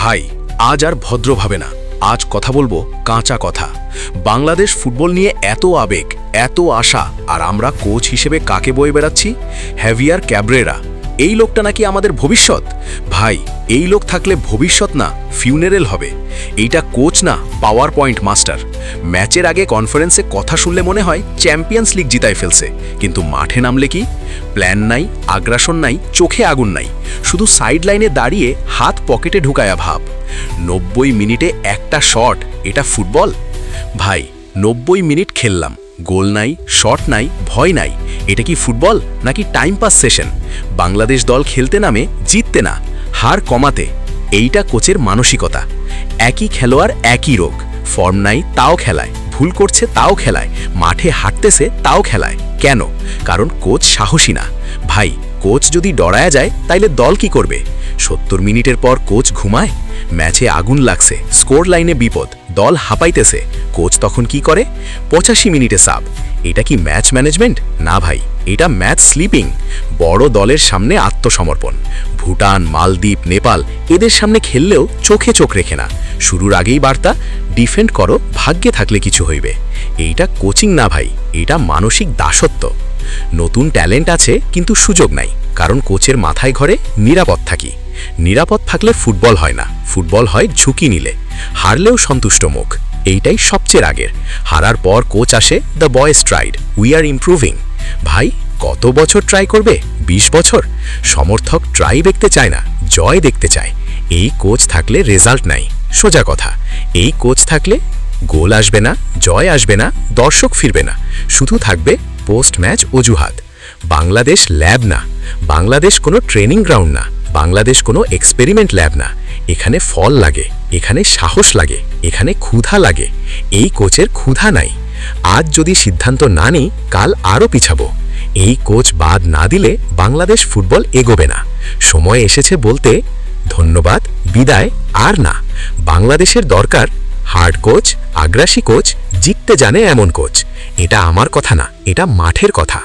ভাই আজ আর ভদ্রভাবে না, আজ কথা বলবো কাঁচা কথা। বাংলাদেশ ফুটবল নিয়ে এত আবেগ, এত আশা, আর আমরা কোচ হিসেবে কাকে বয়ে বেড়াচ্ছি? Heavier Cabrera. এই লোকটা নাকি আমাদের ভবিষ্যৎ। ভাই এই লোক থাকলে ভবিষ্যৎ না ফিউনারেল হবে। এইটা কোচ না পাওয়ার পয়েন্ট মাস্টার। ম্যাচের আগে কনফারেন্সে কথা শুনলে মনে হয় চ্যাম্পিয়ন্স লিগ জিতায় ফেলছে, কিন্তু মাঠে নামলে কি? প্ল্যান নাই, আগ্রাসন নাই, চোখে আগুন নাই, শুধু সাইড লাইনে দাঁড়িয়ে হাত পকেটে ঢুকায়া ভাব। 90 মিনিটে একটা শট, এটা ফুটবল? ভাই 90 মিনিট খেললাম, গোল নাই, শট নাই, ভয় নাই, এটা কি ফুটবল নাকি টাইম পাস সেশন? বাংলাদেশ দল খেলতে নামে জিততে না, হার কমাতে। এইটা কোচের মানসিকতা। একই খেলোয়াড় একই রোগ, ফর্ম নাই তাও খেলায়, ভুল করছে তাও খেলায়, মাঠে হাঁটতেছে তাও খেলায়। কেন? কারণ কোচ সাহসী না। ভাই কোচ যদি ডরায়া যায় তাইলে দল কি করবে? 70 মিনিটের পর কোচ ঘুমায়? ম্যাচে আগুন লাগছে, স্কোর লাইনে বিপদ, দল হাঁপাইতেছে, কোচ তখন কি করে? 85 মিনিটে সাব। এটা কি ম্যাচ ম্যানেজমেন্ট? না ভাই, এটা ম্যাচ স্লিপিং। বড় দলের সামনে আত্মসমর্পণ। ভুটান, মালদ্বীপ, নেপাল এদের সামনে খেললেও চোখে চোখ রেখে না। শুরুর আগেই বার্তা, ডিফেন্ড করো, ভাগ্যে থাকলে কিছু হইবে। এইটা কোচিং না ভাই, এটা মানসিক দাসত্ব। নতুন ট্যালেন্ট আছে কিন্তু সুযোগ নাই, কারণ কোচের মাথায় ঘরে নিরাপদ থাকি। নিরাপদ থাকলে ফুটবল হয় না, ফুটবল হয় ঝুঁকি নিলে। হারলেও সন্তুষ্ট মুখ, এইটাই সবচেয়ে আগের। হারার পর কোচ আসে, the boys tried, we are improving. ভাই কত বছর ট্রাই করবে? 20 বছর? সমর্থক ট্রাই দেখতে চায় না, জয় দেখতে চায়। এই কোচ থাকলে রেজাল্ট নাই, সোজা কথা। এই কোচ থাকলে গোল আসবে না, জয় আসবে না, দর্শক ফিরবে না, শুধু থাকবে পোস্ট ম্যাচ অজুহাত। বাংলাদেশ ল্যাব না, বাংলাদেশ কোনো ট্রেনিং গ্রাউন্ড না, বাংলাদেশ কোনো এক্সপেরিমেন্ট ল্যাব না। এখানে ফল লাগে, এখানে সাহস লাগে, এখানে ক্ষুধা লাগে। এই কোচের ক্ষুধা নাই। আজ যদি সিদ্ধান্ত না নিই, কাল আরও পিছাবো। এই কোচ বাদ না দিলে বাংলাদেশ ফুটবল এগোবে না। সময় এসেছে বলতে ধন্যবাদ, বিদায় আর না। বাংলাদেশের দরকার হার্ড কোচ, আগ্রাসী কোচ, জিততে জানে এমন কোচ। এটা আমার কথা না, এটা মাঠের কথা।